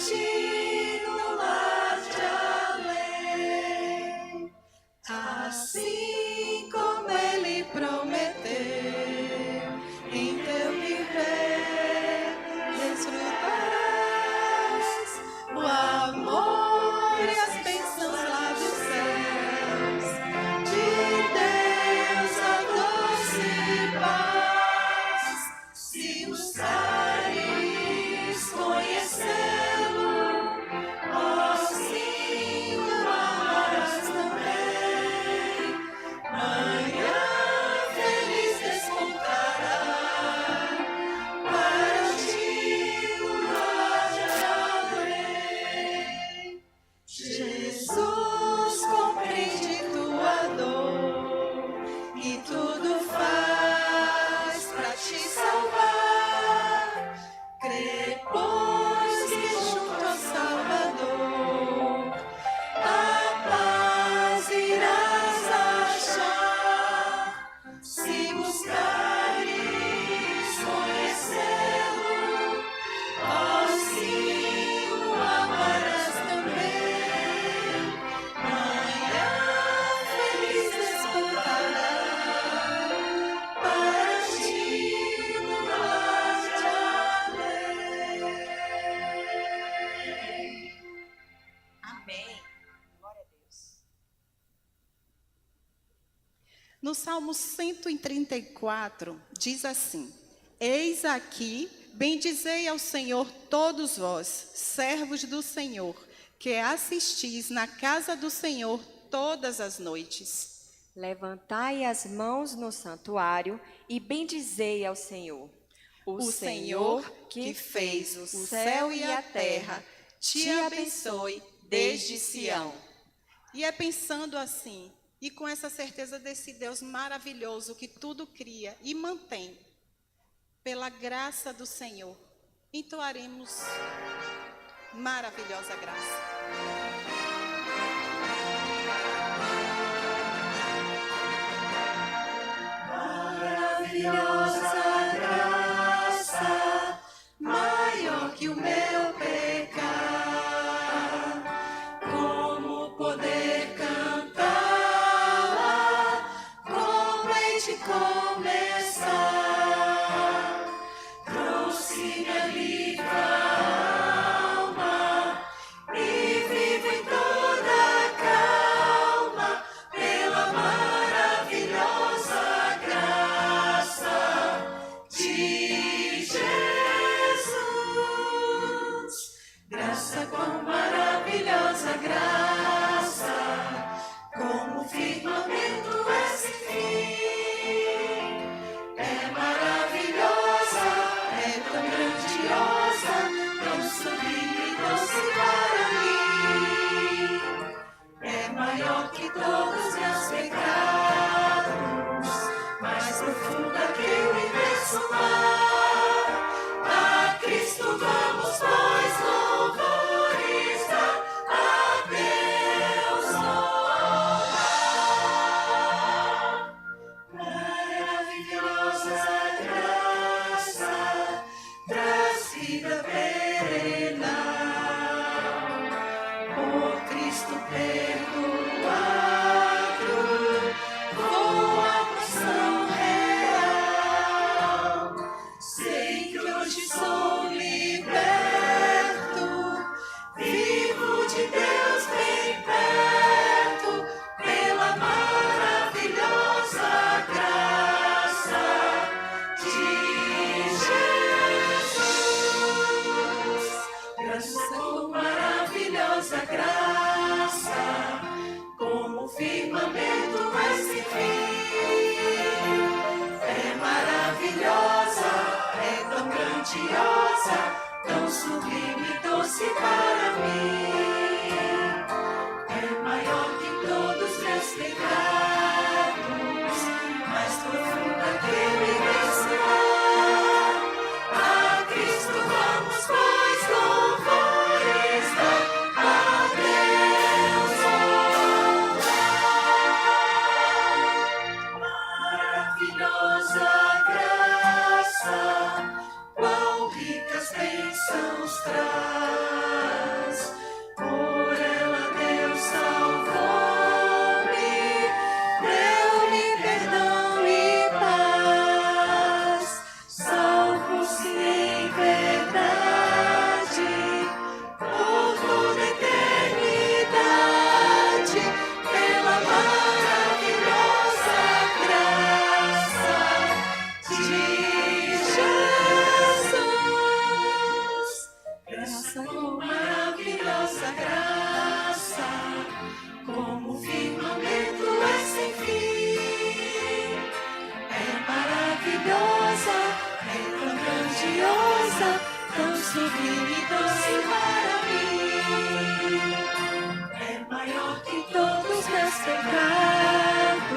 ti no lar de além, assim como ele prometeu, em teu viver desfrutarás o amor e as bênçãos lá dos céus, de Deus a doce paz, se buscares conhecê-lo, assim o amarás também. Manhã feliz despontará para ti o lar de além. Jesus compreende tua dor e tudo faz para te salvar. Crê, pois, que junto ao Salvador a paz irás achar, se buscares conhecê-lo, assim o amarás também. Manhã feliz despontará para ti no lar de além. Amém. Glória a Deus. No Salmo 134, diz assim: Eis aqui, bendizei ao Senhor todos vós, servos do Senhor, que assistis na casa do Senhor todas as noites. Levantai as mãos no santuário e bendizei ao Senhor. O Senhor, que fez o céu e a terra, te abençoe desde Sião. E é pensando assim, e com essa certeza desse Deus maravilhoso que tudo cria e mantém, pela graça do Senhor, entoaremos maravilhosa graça. Maravilhosa graça, maior que o meu pecar, como poder cantá-la, como hei de começar, trouxe-me alívio à alma e vivo em toda calma, pela maravilhosa graça de Jesus. Graça, quão maravilhosa graça, como o firmamento é sem fim. É maravilhosa, é tão grandiosa, tão sublime e doce para mim. É maior que todos os meus pecados, mais profunda que o imenso mar. A Cristo vamos, pois, louvores dar, a Deus honrar. Maravilhosa graça, traz vida perena, por Cristo perdoado, com a porção real. Sei que hoje sou liberto, vivo de Deus bem perto, pela maravilhosa graça de Jesus. Graça, com maravilhosa graça, como o firmamento é sem fim. É maravilhosa, é tão grandiosa, tão sublime e doce para mim. É maior que todos os meus pecados, mais profunda que o imenso mar. A Cristo vamos, pois, louvores dar, a Deus honrar. Maravilhosa graça, quão ricas bênçãos traz. maravilhosa graça, como o firmamento é sem fim. É maravilhosa, é tão grandiosa, tão sublime e doce para mim. É maior que todos meus pecados,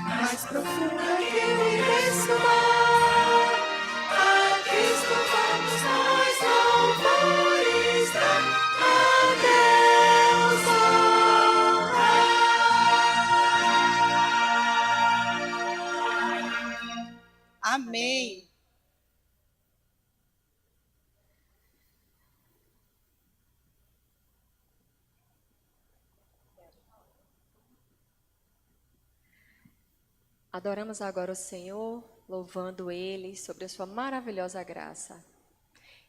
mais profunda que o imenso mar. A Cristo vamos nós louvores dar, a Deus honrar. Amém. Adoramos agora o Senhor, louvando Ele sobre a sua maravilhosa graça.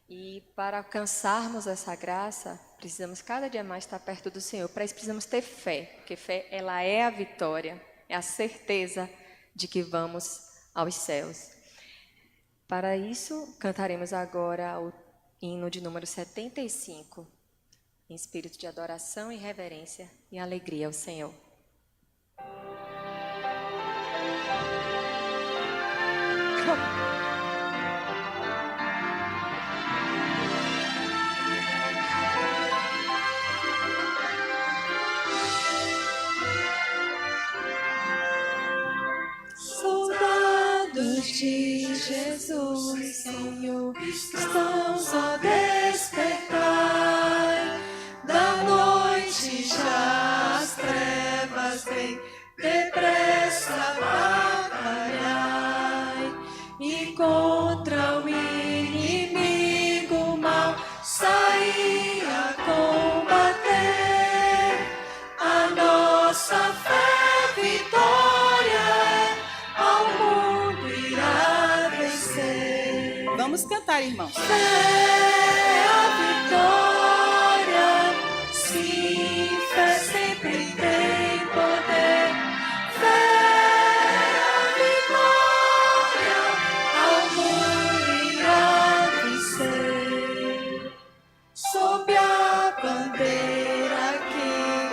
E para alcançarmos essa graça, precisamos cada dia mais estar perto do Senhor. Para isso precisamos ter fé, porque fé, ela é a vitória, é a certeza de que vamos aos céus. Para isso, cantaremos agora o hino de número 75, em espírito de adoração e reverência e alegria ao Senhor. Soldados de Jesus, Senhor, cristãos, ó despertai, da noite já as trevas vêm, depressa batalhai, e contra o inimigo mal sair a combater, a nossa fé vitória é, ao mundo irá vencer. Vamos cantar, irmãos. Fé a vitória, sim, fé sempre tem poder. Fé a vitória, ao mundo irá vencer. Sob a bandeira que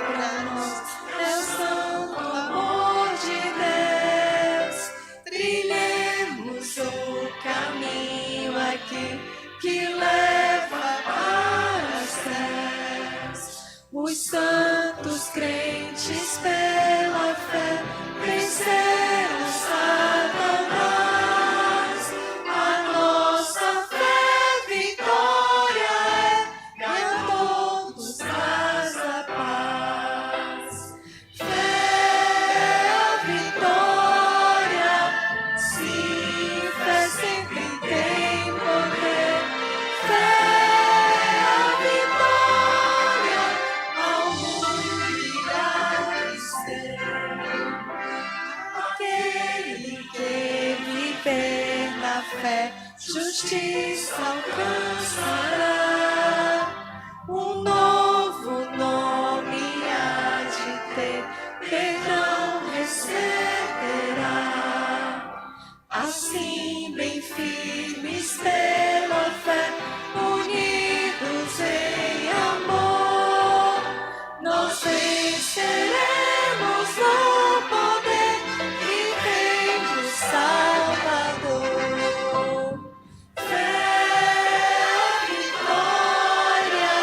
pra nós é o santo amor de Deus, trilhemos o caminho aqui que leva para os céus. Os santos crentes pela fé venceram Satanás. A nossa fé vitória é, e a todos traz a paz. Fé a vitória, sim, fé sempre tem poder. Fé a vitória, ao mundo irá vencer. Aquele que viver na fé, justiça alcançará. Um novo nome há de ter, perdão receberá. Assim, bem firmes pela fé, unidos em amor, nós venceremos no poder que vem do Salvador. Fé a vitória,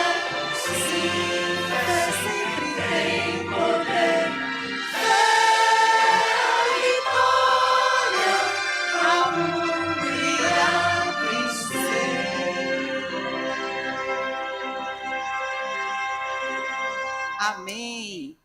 sim, fé sempre tem poder. Fé a vitória, ao mundo irá vencer. Amém.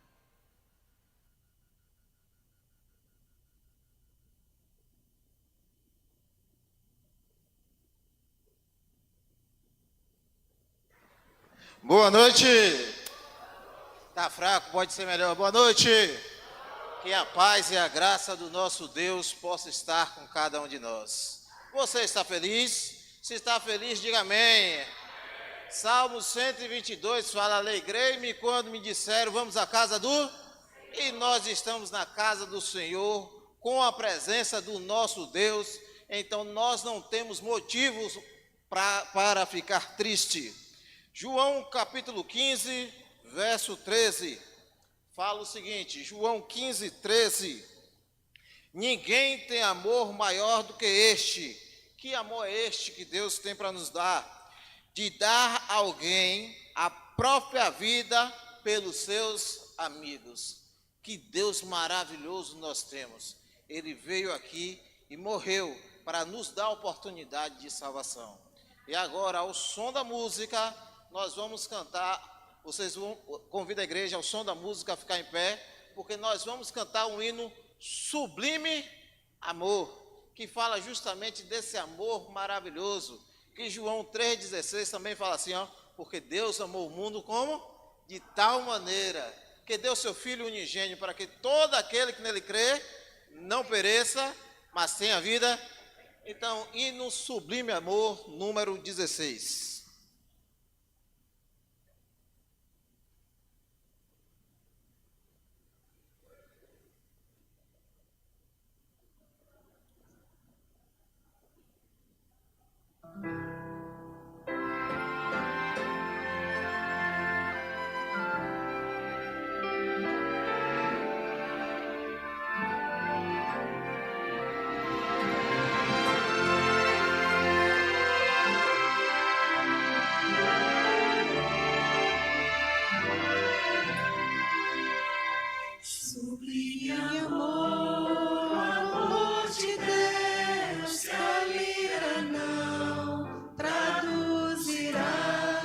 Boa noite. Tá fraco, pode ser melhor. Boa noite. Que a paz e a graça do nosso Deus possa estar com cada um de nós. Você está feliz? Se está feliz, diga amém. Salmo 122 fala: alegrei-me quando me disseram, vamos à casa do... E nós estamos na casa do Senhor, com a presença do nosso Deus. Então nós não temos motivos para ficar triste. João capítulo 15, verso 13, fala o seguinte, João 15, 13. Ninguém tem amor maior do que este. Que amor é este que Deus tem para nos dar? De dar a alguém a própria vida pelos seus amigos. Que Deus maravilhoso nós temos. Ele veio aqui e morreu para nos dar a oportunidade de salvação. E agora, ao som da música, nós vamos cantar. Vocês vão convidar a igreja ao som da música a ficar em pé, porque nós vamos cantar um hino Sublime Amor, que fala justamente desse amor maravilhoso, que João 3,16 também fala assim, ó, porque Deus amou o mundo como? De tal maneira, que deu seu Filho unigênito, para que todo aquele que nele crê, não pereça, mas tenha vida. Então, hino Sublime Amor, número 16. Sublime amor, amor de Deus, que a lira não traduzirá.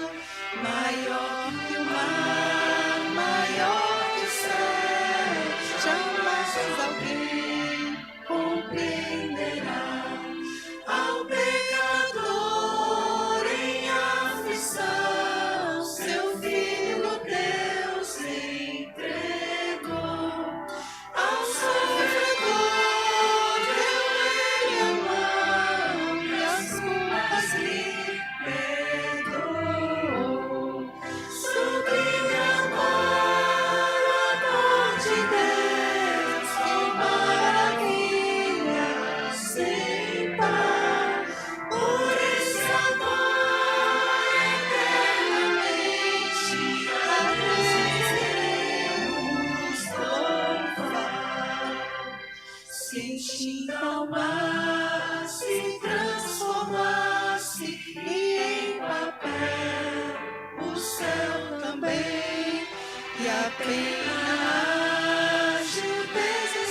Maior que o mar, maior que o céu, jamais alguém compreenderá. Ao pecador em aflição, seu Filho Deus entregou. Ao sofredor deu-lhe a mão e as culpas lhe perdoou. Sublime amor, amor de Deus, que maravilha sem par. Por esse amor eternamente a Deus iremos louvar. Sentindo ao mar se transformasse em papel, o céu também, e a pena ágil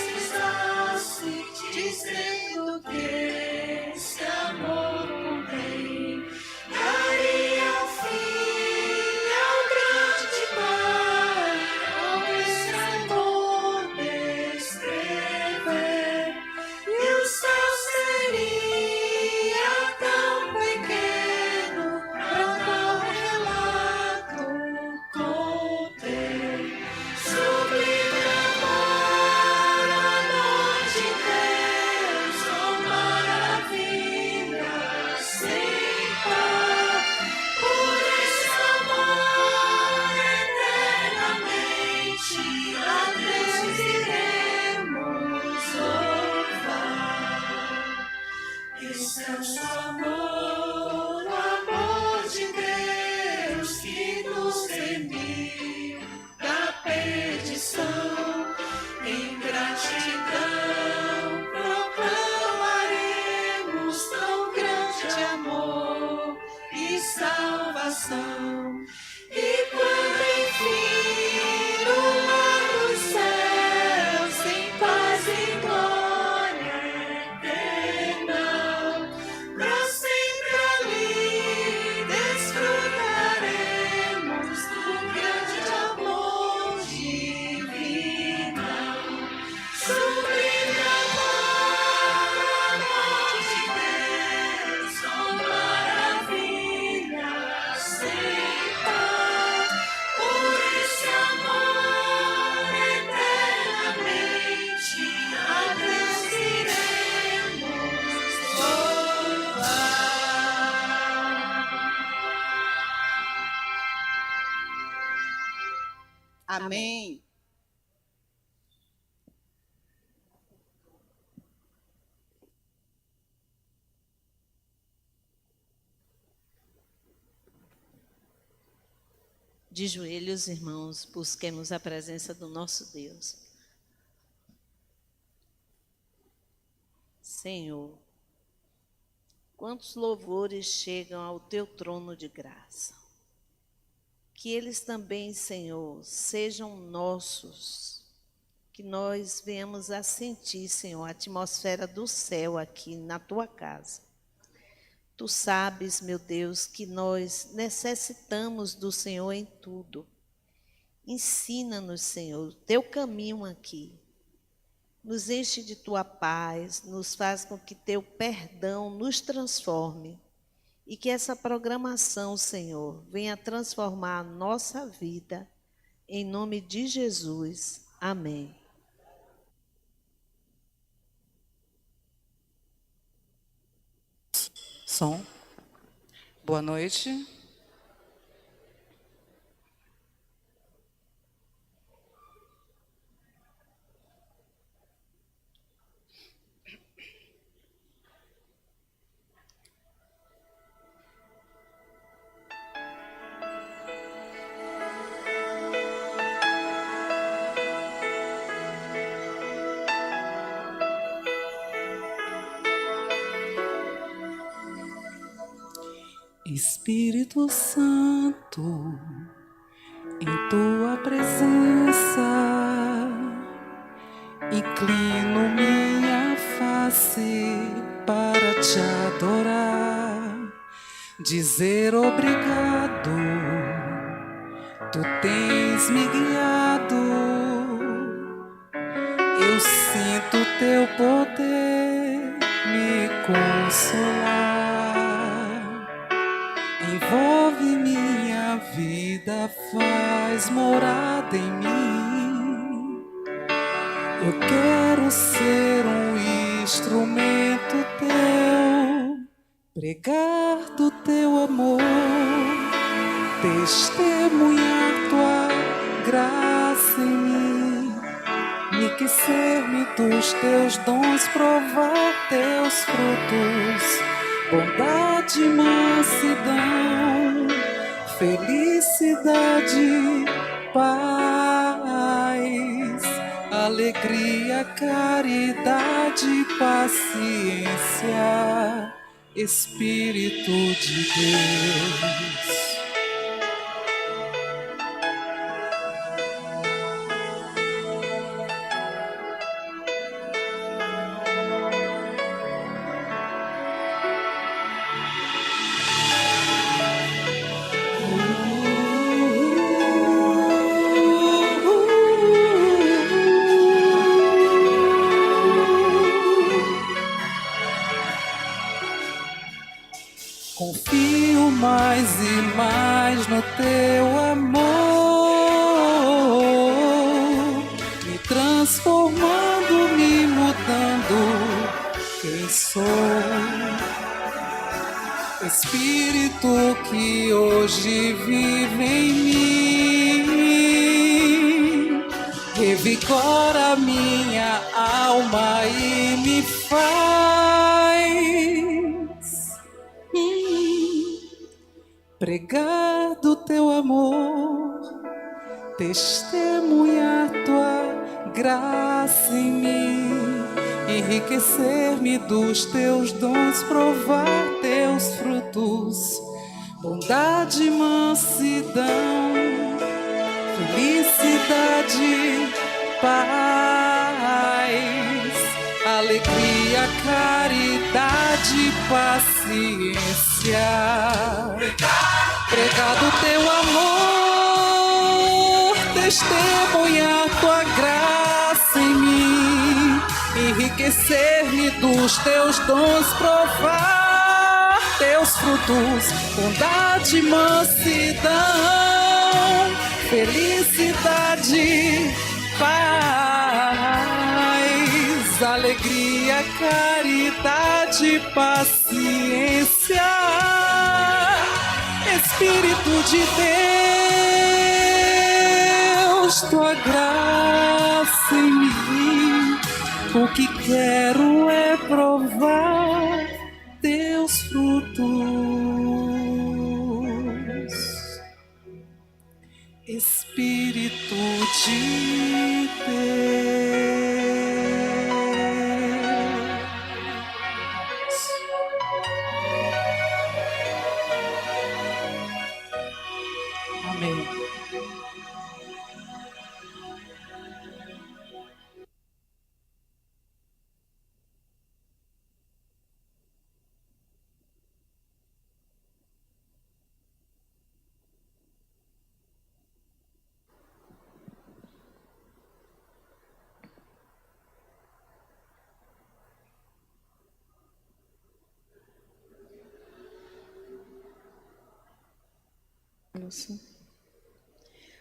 deslizasse, dizendo que esse amor contém. Daria fim ao grande mar, ao esse amor descrever. E o céu seria tão pequeno para tal relato conter. Sublime amor, amor de Deus, oh maravilha sem par. Por esse amor eternamente a Deus iremos louvar. Esse é o amor, o amor de Deus que nos remiu da perdição. Em gratidão proclamaremos tão grande amor e salvação. E quando enfim o lar dos céus em paz e glória eterna, pra sempre ali desfrutaremos do grande amor divino. Sublime amor, amor de Deus, oh maravilha sem par. Por esse amor eternamente a Deus iremos louvar. Amém. De joelhos, irmãos, busquemos a presença do nosso Deus. Senhor, quantos louvores chegam ao teu trono de graça. Que eles também, Senhor, sejam nossos. Que nós venhamos a sentir, Senhor, a atmosfera do céu aqui na tua casa. Tu sabes, meu Deus, que nós necessitamos do Senhor em tudo. Ensina-nos, Senhor, o teu caminho aqui. Nos enche de tua paz, nos faz com que teu perdão nos transforme. E que essa programação, Senhor, venha transformar a nossa vida. Em nome de Jesus. Amém. Som. Boa noite. Espírito Santo, em tua presença, inclino minha face para te adorar, dizer obrigado, tu tens me guiado, eu sinto teu poder me consolar. Envolve minha vida, faz morada em mim. Eu quero ser um instrumento teu, pregar do teu amor, testemunhar tua graça em mim, enriquecer-me dos teus dons, provar teus frutos. Bondade, mansidão, felicidade, paz, alegria, caridade, paciência, Espírito de Deus. Confio mais e mais no teu amor, me transformando, me mudando quem sou. Espírito que hoje vive em mim, revigora minha alma e me faz pregar do teu amor, testemunhar tua graça em mim, enriquecer-me dos teus dons, provar teus frutos, bondade, mansidão, felicidade, paz, alegria, caridade, paciência. Pregar do teu amor, testemunhar tua graça em mim, enriquecer-me dos teus dons, provar teus frutos, bondade, mansidão, felicidade, paz, alegria, caridade, paciência. Espírito de Deus, tua graça em mim, o que quero é provar teus frutos. Espírito de Deus. Amém.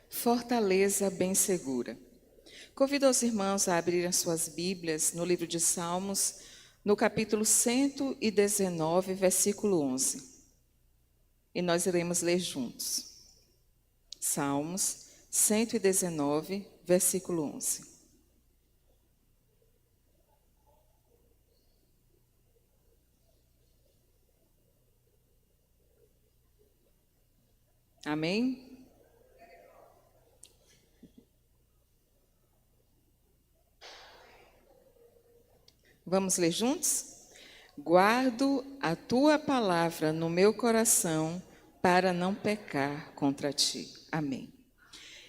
Fortaleza bem segura. Convido os irmãos a abrirem suas Bíblias no livro de Salmos, no capítulo 119, versículo 11. E nós iremos ler juntos. Salmos 119, versículo 11. Amém? Vamos ler juntos? Guardo a tua palavra no meu coração para não pecar contra ti. Amém.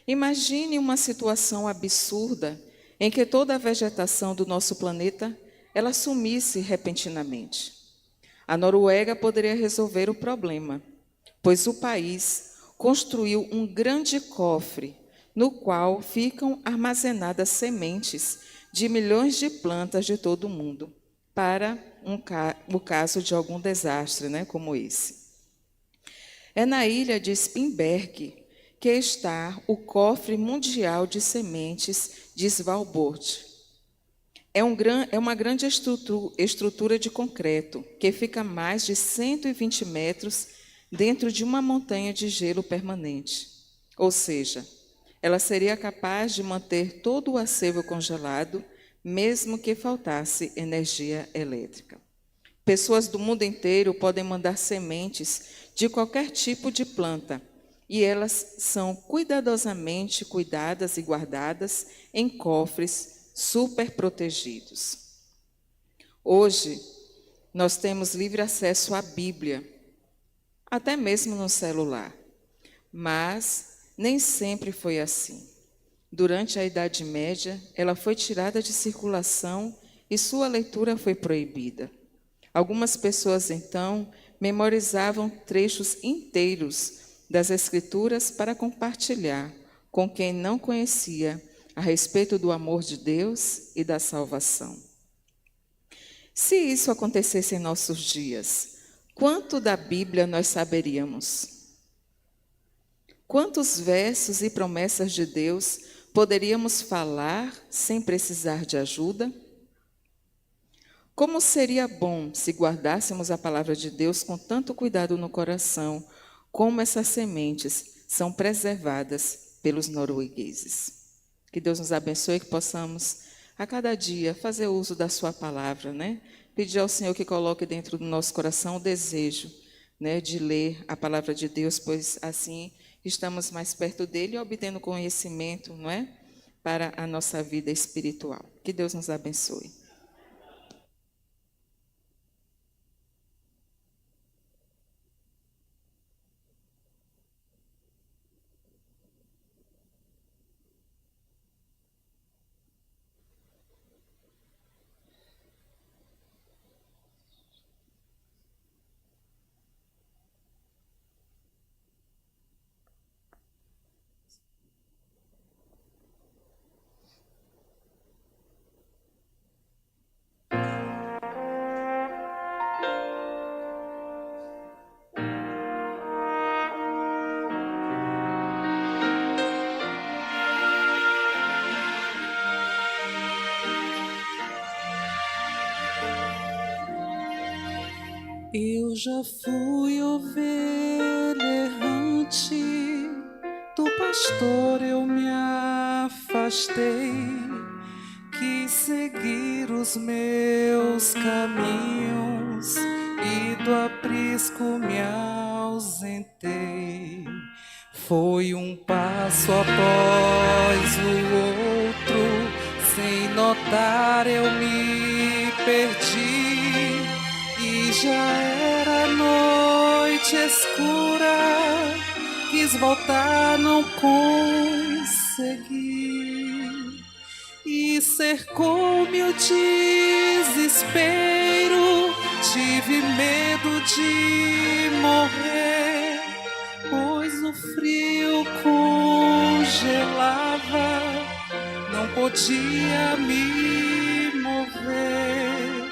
Imagine uma situação absurda em que toda a vegetação do nosso planeta ela sumisse repentinamente. A Noruega poderia resolver o problema, pois o país construiu um grande cofre no qual ficam armazenadas sementes de milhões de plantas de todo o mundo, para o caso de algum desastre, como esse. É na ilha de Spinberg que está o cofre mundial de sementes de Svalbard. É uma grande estrutura de concreto que fica a mais de 120 metros dentro de uma montanha de gelo permanente. Ou seja, ela seria capaz de manter todo o acervo congelado, mesmo que faltasse energia elétrica. Pessoas do mundo inteiro podem mandar sementes de qualquer tipo de planta, e elas são cuidadosamente cuidadas e guardadas em cofres super protegidos. Hoje, nós temos livre acesso à Bíblia, até mesmo no celular. Mas nem sempre foi assim. Durante a Idade Média, ela foi tirada de circulação e sua leitura foi proibida. Algumas pessoas, então, memorizavam trechos inteiros das Escrituras para compartilhar com quem não conhecia a respeito do amor de Deus e da salvação. Se isso acontecesse em nossos dias, quanto da Bíblia nós saberíamos? Quantos versos e promessas de Deus poderíamos falar sem precisar de ajuda? Como seria bom se guardássemos a palavra de Deus com tanto cuidado no coração, como essas sementes são preservadas pelos noruegueses. Que Deus nos abençoe, que possamos a cada dia fazer uso da sua palavra, Pedir ao Senhor que coloque dentro do nosso coração o desejo, de ler a palavra de Deus, pois assim estamos mais perto dele e obtendo conhecimento, para a nossa vida espiritual. Que Deus nos abençoe. Eu já fui ovelha errante, do pastor eu me afastei, quis seguir os meus caminhos e do aprisco me ausentei. Foi um passo após o outro, sem notar eu me perdi. E já era noite escura, quis voltar, não consegui. E cercou-me o desespero, tive medo de morrer, pois o frio congelava, não podia me mover,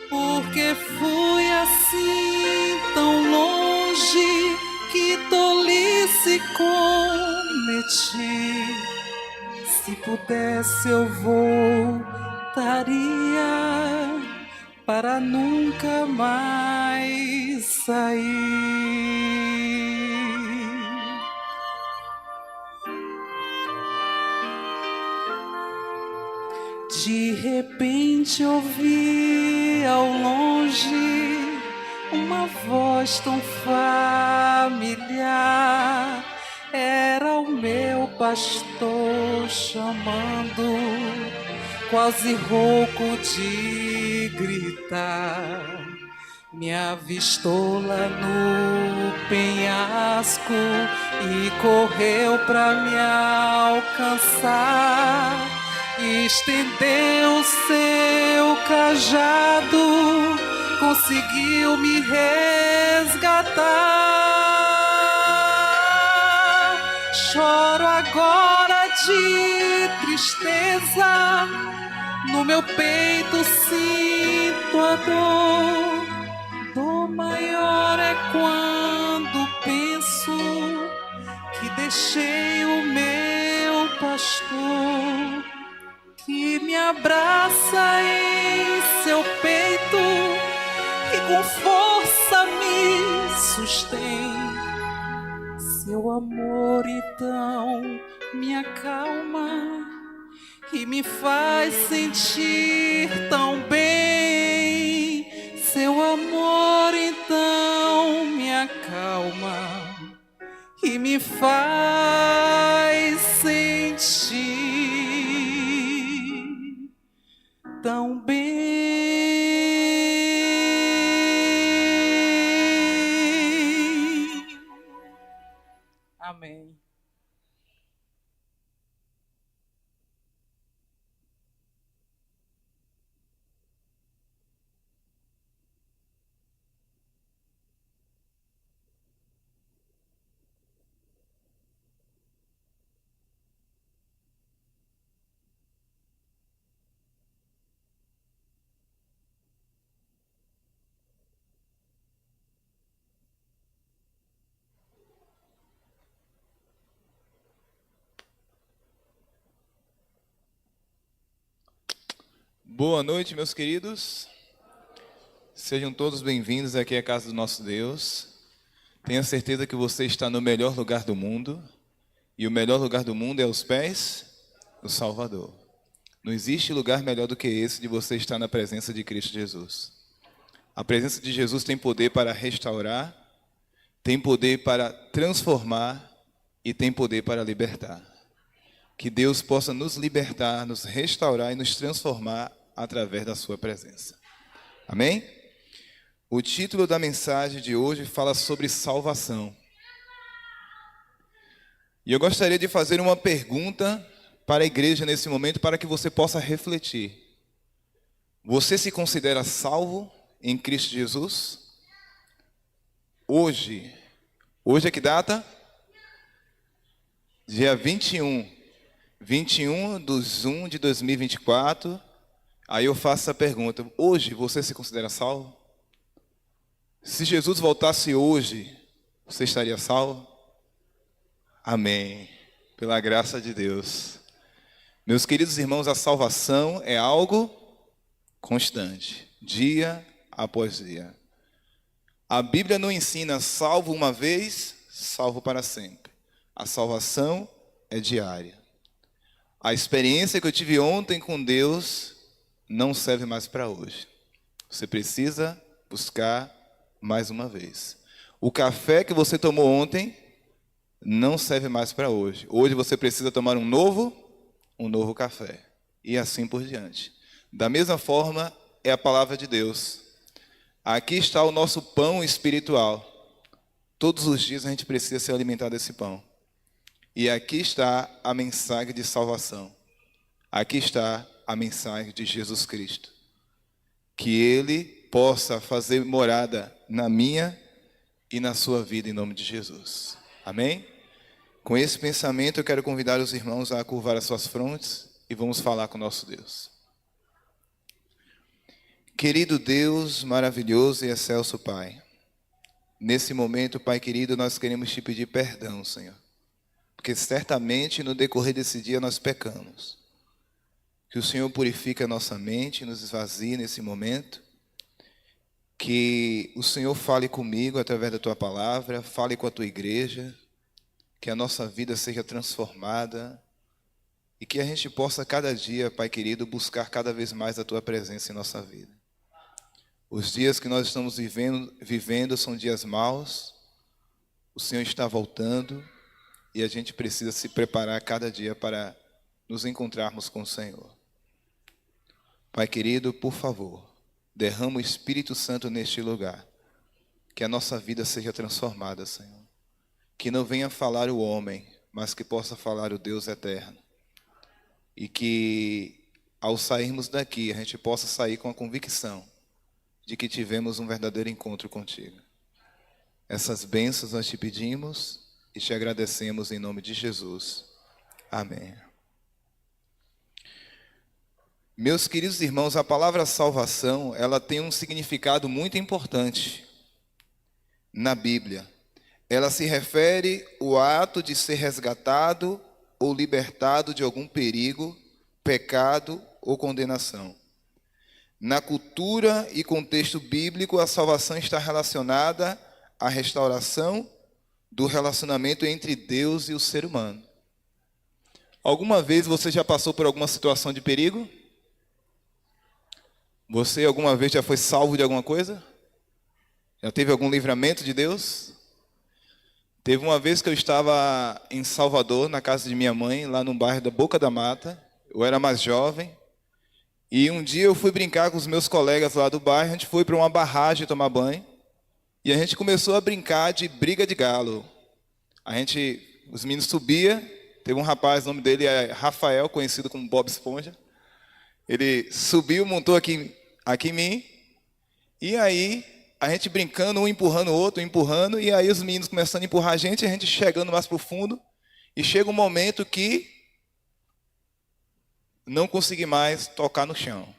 porque fui assim tão longe, que tolice cometi. Se pudesse eu voltaria para nunca mais sair. De repente ouvi ao longe uma voz tão familiar. Era o meu pastor chamando, quase rouco de gritar. Me avistou lá no penhasco e correu pra me alcançar. Estendeu seu cajado, conseguiu me resgatar. Choro agora de tristeza, no meu peito sinto a dor. Dor maior é quando penso que deixei o meu pastor, que me abraça em seu peito e com força me sustém. Seu amor então me acalma e me faz sentir tão bem. Seu amor então me acalma e me faz sentir tão bem. Amém. Boa noite, meus queridos. Sejam todos bem-vindos aqui à casa do nosso Deus. Tenha certeza que você está no melhor lugar do mundo. E o melhor lugar do mundo é aos pés do Salvador. Não existe lugar melhor do que esse de você estar na presença de Cristo Jesus. A presença de Jesus tem poder para restaurar, tem poder para transformar e tem poder para libertar. Que Deus possa nos libertar, nos restaurar e nos transformar através da sua presença. Amém? O título da mensagem de hoje fala sobre salvação. E eu gostaria de fazer uma pergunta para a igreja nesse momento, para que você possa refletir. Você se considera salvo em Cristo Jesus? Hoje é que data? Dia 21 de 1 de 2024. Aí eu faço essa pergunta: hoje você se considera salvo? Se Jesus voltasse hoje, você estaria salvo? Amém. Pela graça de Deus. Meus queridos irmãos, a salvação é algo constante, dia após dia. A Bíblia não ensina salvo uma vez, salvo para sempre. A salvação é diária. A experiência que eu tive ontem com Deus não serve mais para hoje. Você precisa buscar mais uma vez. O café que você tomou ontem não serve mais para hoje. Hoje você precisa tomar um novo café. E assim por diante. Da mesma forma é a palavra de Deus. Aqui está o nosso pão espiritual. Todos os dias a gente precisa se alimentar desse pão. E aqui está a mensagem de salvação. Aqui está a mensagem de Jesus Cristo. Que Ele possa fazer morada na minha e na sua vida em nome de Jesus. Amém? Com esse pensamento eu quero convidar os irmãos a curvar as suas frontes e vamos falar com o nosso Deus. Querido Deus, maravilhoso e excelso Pai, nesse momento, Pai querido, nós queremos te pedir perdão, Senhor, porque certamente no decorrer desse dia nós pecamos. Que o Senhor purifique a nossa mente, nos esvazie nesse momento, que o Senhor fale comigo através da Tua palavra, fale com a Tua igreja, que a nossa vida seja transformada e que a gente possa cada dia, Pai querido, buscar cada vez mais a Tua presença em nossa vida. Os dias que nós estamos vivendo são dias maus, o Senhor está voltando e a gente precisa se preparar cada dia para nos encontrarmos com o Senhor. Pai querido, por favor, derrama o Espírito Santo neste lugar, que a nossa vida seja transformada, Senhor. Que não venha falar o homem, mas que possa falar o Deus eterno. E que, ao sairmos daqui, a gente possa sair com a convicção de que tivemos um verdadeiro encontro contigo. Essas bênçãos nós te pedimos e te agradecemos em nome de Jesus. Amém. Meus queridos irmãos, a palavra salvação, ela tem um significado muito importante na Bíblia. Ela se refere ao ato de ser resgatado ou libertado de algum perigo, pecado ou condenação. Na cultura e contexto bíblico, a salvação está relacionada à restauração do relacionamento entre Deus e o ser humano. Alguma vez você já passou por alguma situação de perigo? Você alguma vez já foi salvo de alguma coisa? Já teve algum livramento de Deus? Teve uma vez que eu estava em Salvador, na casa de minha mãe, lá no bairro da Boca da Mata. Eu era mais jovem. E um dia eu fui brincar com os meus colegas lá do bairro. A gente foi para uma barragem tomar banho. E a gente começou a brincar de briga de galo. Os meninos subiam. Teve um rapaz, o nome dele é Rafael, conhecido como Bob Esponja. Ele subiu, montou aqui em mim. E aí, a gente brincando, um empurrando o outro, empurrando. E aí os meninos começando a empurrar a gente chegando mais para o fundo. E chega um momento que não consegui mais tocar no chão.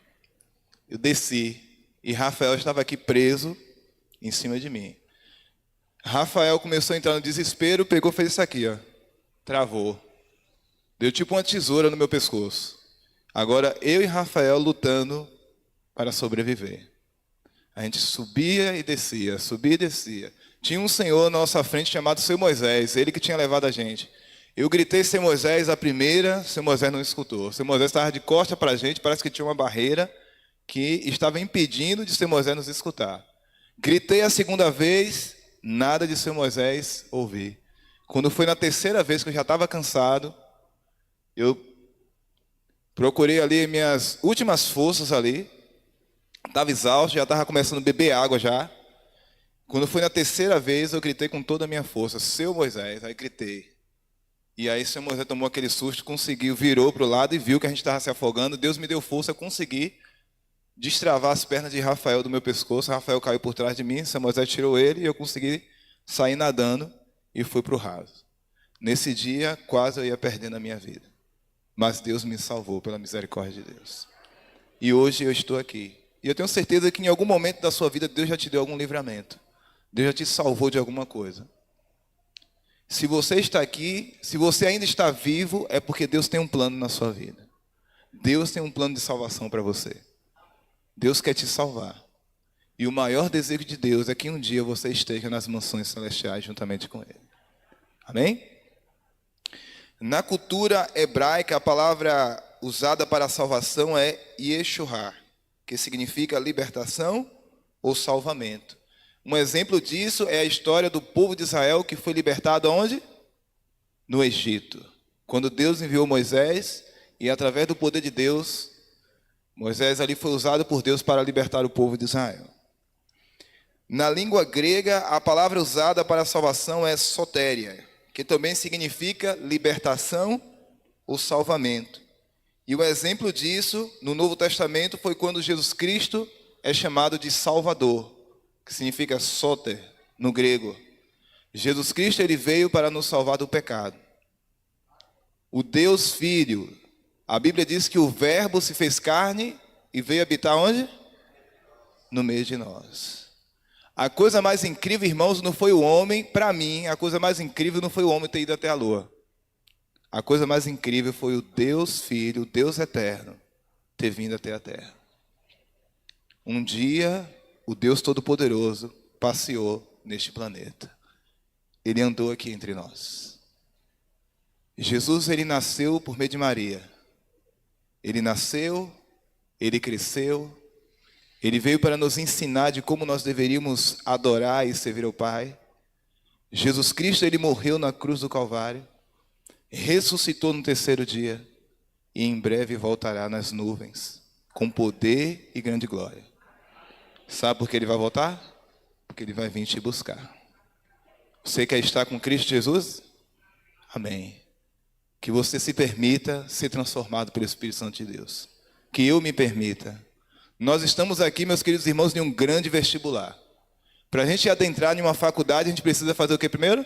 Eu desci. E Rafael estava aqui preso em cima de mim. Rafael começou a entrar no desespero, pegou e fez isso aqui, ó. Travou. Deu tipo uma tesoura no meu pescoço. Agora eu e Rafael lutando para sobreviver. A gente subia e descia, subia e descia. Tinha um senhor na nossa frente chamado Seu Moisés, ele que tinha levado a gente. Eu gritei Seu Moisés a primeira, Seu Moisés não escutou. Seu Moisés estava de costa para a gente, parece que tinha uma barreira que estava impedindo de Seu Moisés nos escutar. Gritei a segunda vez, nada de Seu Moisés ouvir. Quando foi na terceira vez que eu já estava cansado, eu procurei ali minhas últimas forças ali. Estava exausto, já estava começando a beber água já. Quando foi na terceira vez, eu gritei com toda a minha força, Seu Moisés, aí gritei. E aí Seu Moisés tomou aquele susto, conseguiu, virou para o lado e viu que a gente estava se afogando. Deus me deu força, eu consegui destravar as pernas de Rafael do meu pescoço. Rafael caiu por trás de mim, Seu Moisés tirou ele e eu consegui sair nadando e fui para o raso. Nesse dia, quase eu ia perdendo a minha vida. Mas Deus me salvou pela misericórdia de Deus. E hoje eu estou aqui. E eu tenho certeza que em algum momento da sua vida Deus já te deu algum livramento. Deus já te salvou de alguma coisa. Se você está aqui, se você ainda está vivo, é porque Deus tem um plano na sua vida. Deus tem um plano de salvação para você. Deus quer te salvar. E o maior desejo de Deus é que um dia você esteja nas mansões celestiais juntamente com Ele. Amém? Na cultura hebraica, a palavra usada para a salvação é Yeshuá, que significa libertação ou salvamento. Um exemplo disso é a história do povo de Israel que foi libertado aonde? no Egito, quando Deus enviou Moisés e através do poder de Deus, Moisés ali foi usado por Deus para libertar o povo de Israel. Na língua grega, a palavra usada para a salvação é sotéria, que também significa libertação ou salvamento. E o exemplo disso, no Novo Testamento, foi quando Jesus Cristo é chamado de Salvador, que significa soter, no grego. Jesus Cristo, ele veio para nos salvar do pecado. O Deus Filho, a Bíblia diz que o Verbo se fez carne e veio habitar onde? No meio de nós. A coisa mais incrível, irmãos, não foi o homem, para mim, a coisa mais incrível não foi o homem ter ido até a lua. A coisa mais incrível foi o Deus Filho, o Deus Eterno, ter vindo até a terra. Um dia, o Deus Todo-Poderoso passeou neste planeta. Ele andou aqui entre nós. Jesus, ele nasceu por meio de Maria. Ele nasceu, ele cresceu, ele veio para nos ensinar de como nós deveríamos adorar e servir ao Pai. Jesus Cristo, ele morreu na cruz do Calvário, ressuscitou no terceiro dia e em breve voltará nas nuvens, com poder e grande glória. Sabe por que ele vai voltar? Porque ele vai vir te buscar. Você quer estar com Cristo Jesus? Amém. Que você se permita ser transformado pelo Espírito Santo de Deus. Que eu me permita. Nós estamos aqui, meus queridos irmãos, em um grande vestibular. Para a gente adentrar em uma faculdade, a gente precisa fazer o que primeiro?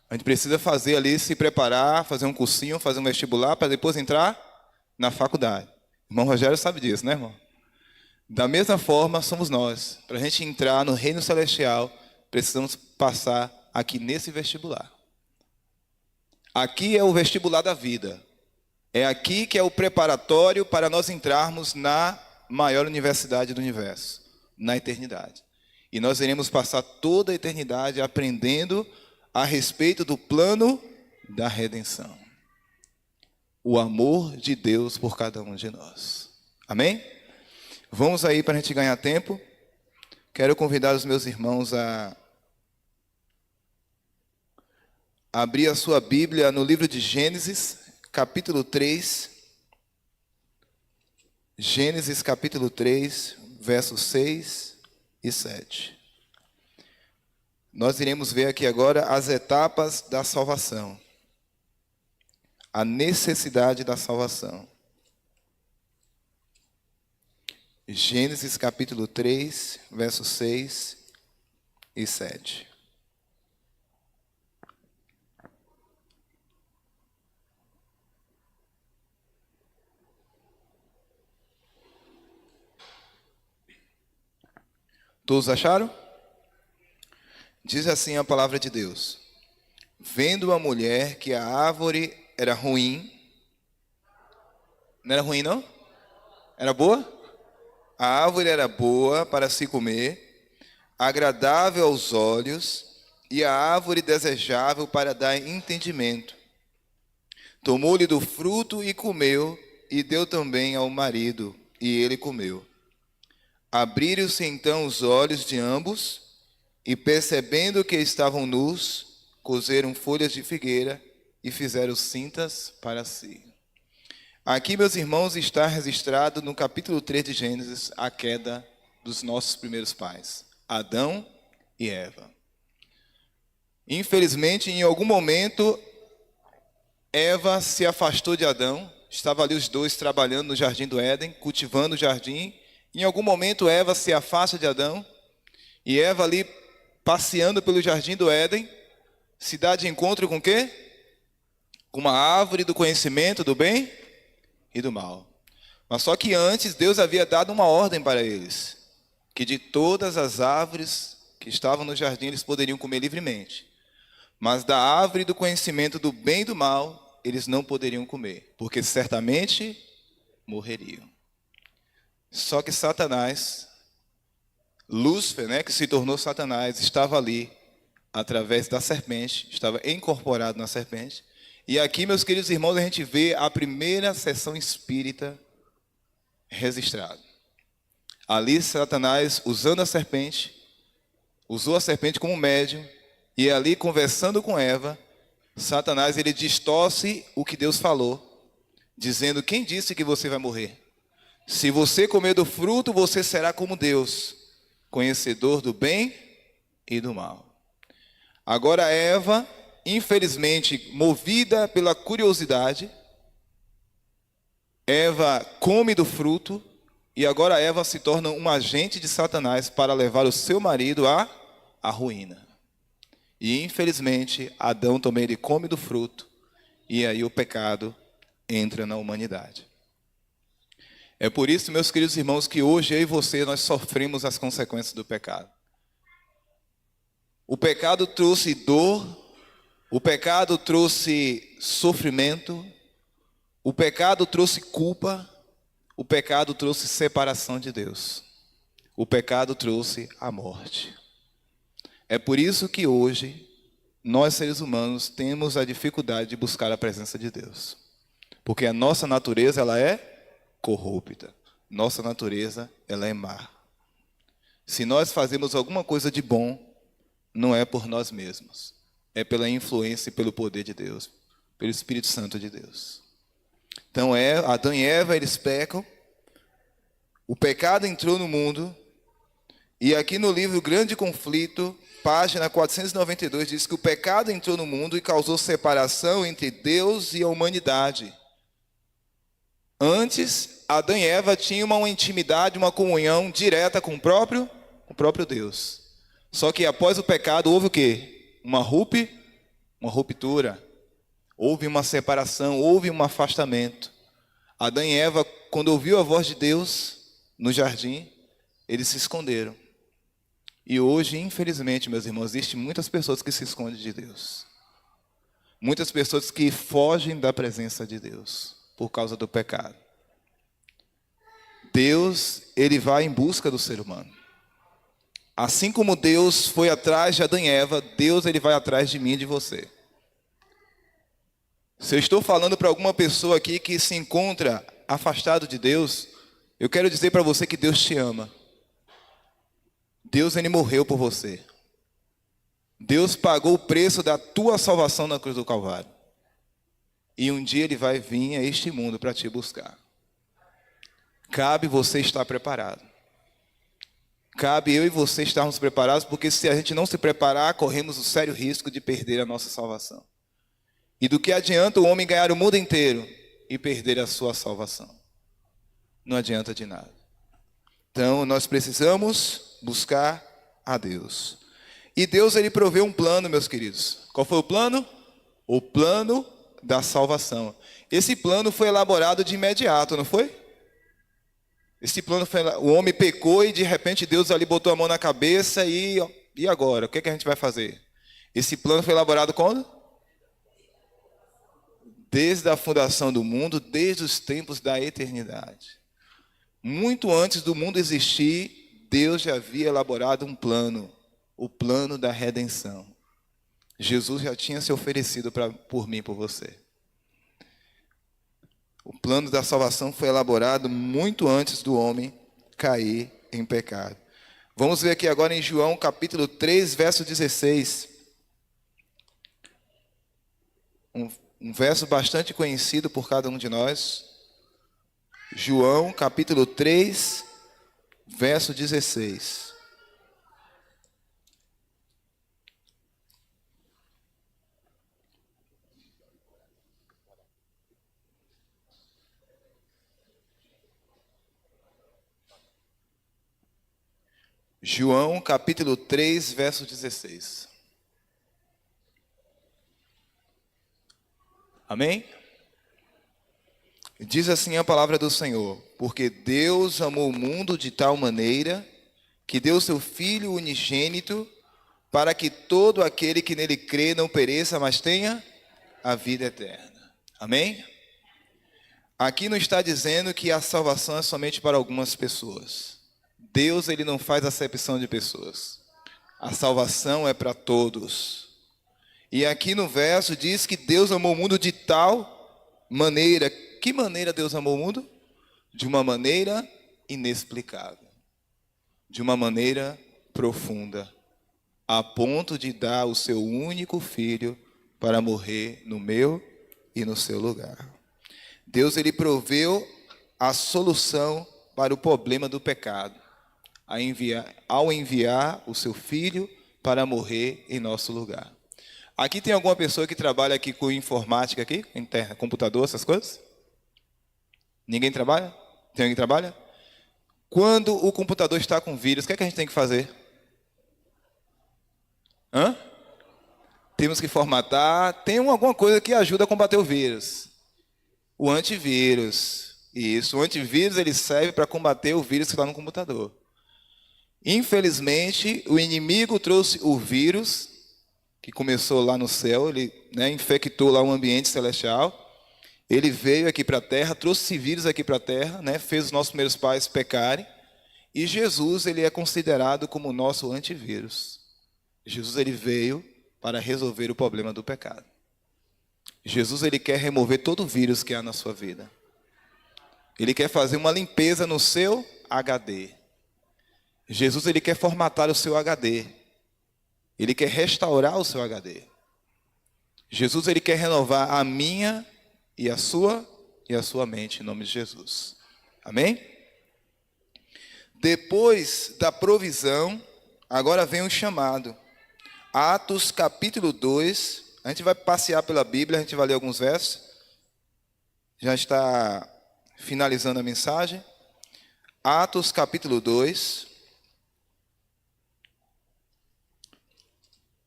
A gente precisa fazer ali, se preparar, fazer um cursinho, fazer um vestibular, para depois entrar na faculdade. O irmão Rogério sabe disso, né, irmão? Da mesma forma, somos nós. Para a gente entrar no reino celestial, precisamos passar aqui nesse vestibular. Aqui é o vestibular da vida. É aqui que é o preparatório para nós entrarmos na maior universidade do universo, na eternidade. E nós iremos passar toda a eternidade aprendendo a respeito do plano da redenção. O amor de Deus por cada um de nós. Amém? Vamos aí para a gente ganhar tempo. Quero convidar os meus irmãos a abrir a sua Bíblia no livro de Gênesis, capítulo 3. Gênesis, capítulo 3, versos 6 e 7. Nós iremos ver aqui agora as etapas da salvação. A necessidade da salvação. Gênesis capítulo 3, versos 6 e 7. Todos acharam? Diz assim a palavra de Deus. Vendo a mulher que a árvore era ruim. Não era ruim, não? Era boa? A árvore era boa para se comer, agradável aos olhos, e a árvore desejável para dar entendimento. Tomou-lhe do fruto e comeu, e deu também ao marido, e ele comeu. Abriram-se então os olhos de ambos, e percebendo que estavam nus, coseram folhas de figueira e fizeram cintas para si. Aqui, meus irmãos, está registrado no capítulo 3 de Gênesis a queda dos nossos primeiros pais, Adão e Eva. Infelizmente, em algum momento, Eva se afastou de Adão, estava ali os dois trabalhando no jardim do Éden, cultivando o jardim. Em algum momento, Eva se afasta de Adão, e Eva ali, passeando pelo jardim do Éden, se dá de encontro com o quê? Com uma árvore do conhecimento do bem e do mal. Mas só que antes Deus havia dado uma ordem para eles, que de todas as árvores que estavam no jardim eles poderiam comer livremente, mas da árvore do conhecimento do bem e do mal eles não poderiam comer, porque certamente morreriam. Só que Satanás, Lúcifer, né, que se tornou Satanás, estava ali através da serpente, estava incorporado na serpente. E aqui, meus queridos irmãos, a gente vê a primeira sessão espírita registrada. Ali, Satanás, usando a serpente, usou a serpente como médium, e ali, conversando com Eva, Satanás, ele distorce o que Deus falou, dizendo: quem disse que você vai morrer? Se você comer do fruto, você será como Deus, conhecedor do bem e do mal. Agora Eva, infelizmente, movida pela curiosidade, Eva come do fruto, e agora Eva se torna um agente de Satanás para levar o seu marido à ruína. E infelizmente, Adão também ele come do fruto, e aí o pecado entra na humanidade. É por isso, meus queridos irmãos, que hoje eu e você, nós sofremos as consequências do pecado. O pecado trouxe dor, o pecado trouxe sofrimento, o pecado trouxe culpa, o pecado trouxe separação de Deus. O pecado trouxe a morte. É por isso que hoje, nós seres humanos temos a dificuldade de buscar a presença de Deus. Porque a nossa natureza, ela é corrupta. Nossa natureza, ela é má. Se nós fazemos alguma coisa de bom, não é por nós mesmos. É pela influência e pelo poder de Deus, pelo Espírito Santo de Deus. Então, Adão e Eva, eles pecam. O pecado entrou no mundo. E aqui no livro Grande Conflito, página 492, diz que o pecado entrou no mundo e causou separação entre Deus e a humanidade. Antes, Adão e Eva tinham uma intimidade, uma comunhão direta com o próprio Deus. Só que após o pecado houve o quê? Uma ruptura. Houve uma separação, houve um afastamento. Adão e Eva, quando ouviu a voz de Deus no jardim, eles se esconderam. E hoje, infelizmente, meus irmãos, existem muitas pessoas que se escondem de Deus. Muitas pessoas que fogem da presença de Deus por causa do pecado. Deus, ele vai em busca do ser humano. Assim como Deus foi atrás de Adão e Eva, Deus ele vai atrás de mim e de você. Se eu estou falando para alguma pessoa aqui que se encontra afastado de Deus, eu quero dizer para você que Deus te ama. Deus ele morreu por você. Deus pagou o preço da tua salvação na cruz do Calvário. E um dia ele vai vir a este mundo para te buscar. Cabe você estar preparado. Cabe eu e você estarmos preparados, porque se a gente não se preparar, corremos o sério risco de perder a nossa salvação. E do que adianta o homem ganhar o mundo inteiro e perder a sua salvação? Não adianta de nada. Então, nós precisamos buscar a Deus. E Deus, ele proveu um plano, meus queridos. Qual foi o plano? O plano da salvação. Esse plano foi elaborado de imediato, não foi? Esse plano foi, o homem pecou e de repente Deus ali botou a mão na cabeça e agora? O que a gente vai fazer? Esse plano foi elaborado quando? Desde a fundação do mundo, desde os tempos da eternidade. Muito antes do mundo existir, Deus já havia elaborado um plano, o plano da redenção. Jesus já tinha se oferecido por mim e por você. O plano da salvação foi elaborado muito antes do homem cair em pecado. Vamos ver aqui agora em João capítulo 3, verso 16. Um verso bastante conhecido por cada um de nós. João capítulo 3, verso 16. João capítulo 3, verso 16. Amém? Diz assim a palavra do Senhor: porque Deus amou o mundo de tal maneira que deu seu Filho unigênito para que todo aquele que nele crê não pereça, mas tenha a vida eterna. Amém? Aqui não está dizendo que a salvação é somente para algumas pessoas. Deus ele não faz acepção de pessoas. A salvação é para todos. E aqui no verso diz que Deus amou o mundo de tal maneira. Que maneira Deus amou o mundo? De uma maneira inexplicável. De uma maneira profunda. A ponto de dar o seu único filho para morrer no meu e no seu lugar. Deus, ele proveu a solução para o problema do pecado, ao enviar o seu filho para morrer em nosso lugar. Aqui tem alguma pessoa que trabalha aqui com informática aqui, interna, computador, essas coisas? Ninguém trabalha? Tem alguém que trabalha? Quando o computador está com vírus, o que é que a gente tem que fazer? Temos que formatar. Tem alguma coisa que ajuda a combater o vírus. O antivírus. Isso, o antivírus ele serve para combater o vírus que está no computador. Infelizmente, o inimigo trouxe o vírus, que começou lá no céu, ele infectou lá um ambiente celestial. Ele veio aqui para a terra, trouxe esse vírus aqui para a terra, fez os nossos primeiros pais pecarem. E Jesus, ele é considerado como o nosso antivírus. Jesus, ele veio para resolver o problema do pecado. Jesus, ele quer remover todo o vírus que há na sua vida. Ele quer fazer uma limpeza no seu HD. Jesus, ele quer formatar o seu HD. Ele quer restaurar o seu HD. Jesus, ele quer renovar a minha e a sua mente, em nome de Jesus. Amém? Depois da provisão, agora vem um chamado. Atos capítulo 2, a gente vai passear pela Bíblia, a gente vai ler alguns versos. Já está finalizando a mensagem. Atos capítulo 2,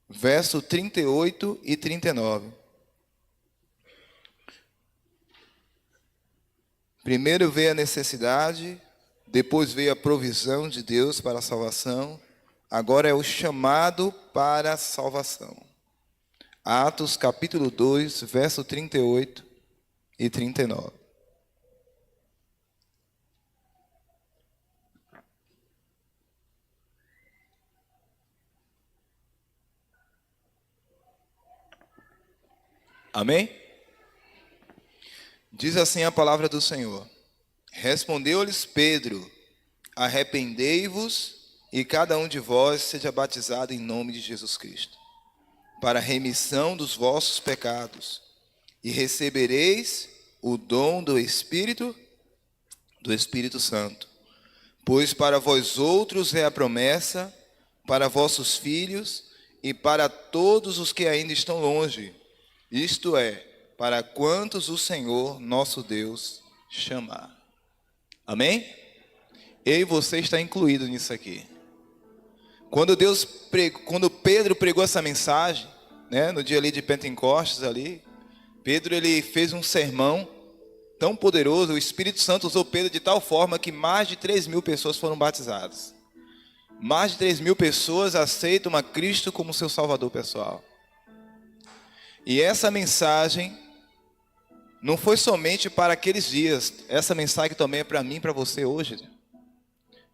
verso 38 e 39. Primeiro veio a necessidade, depois veio a provisão de Deus para a salvação, agora é o chamado para a salvação. Atos capítulo 2, verso 38 e 39. Amém? Diz assim a palavra do Senhor. Respondeu-lhes Pedro: arrependei-vos e cada um de vós seja batizado em nome de Jesus Cristo, para a remissão dos vossos pecados, e recebereis o dom do Espírito Santo. Pois para vós outros é a promessa, para vossos filhos e para todos os que ainda estão longe, isto é, para quantos o Senhor nosso Deus chamar. Amém? Eu e você está incluído nisso aqui. Quando Pedro pregou essa mensagem, no dia ali de Pentecostes ali, Pedro ele fez um sermão tão poderoso, o Espírito Santo usou Pedro de tal forma que mais de 3.000 pessoas foram batizadas. Mais de 3.000 pessoas aceitam a Cristo como seu Salvador pessoal. E essa mensagem não foi somente para aqueles dias, essa mensagem também é para mim e para você hoje.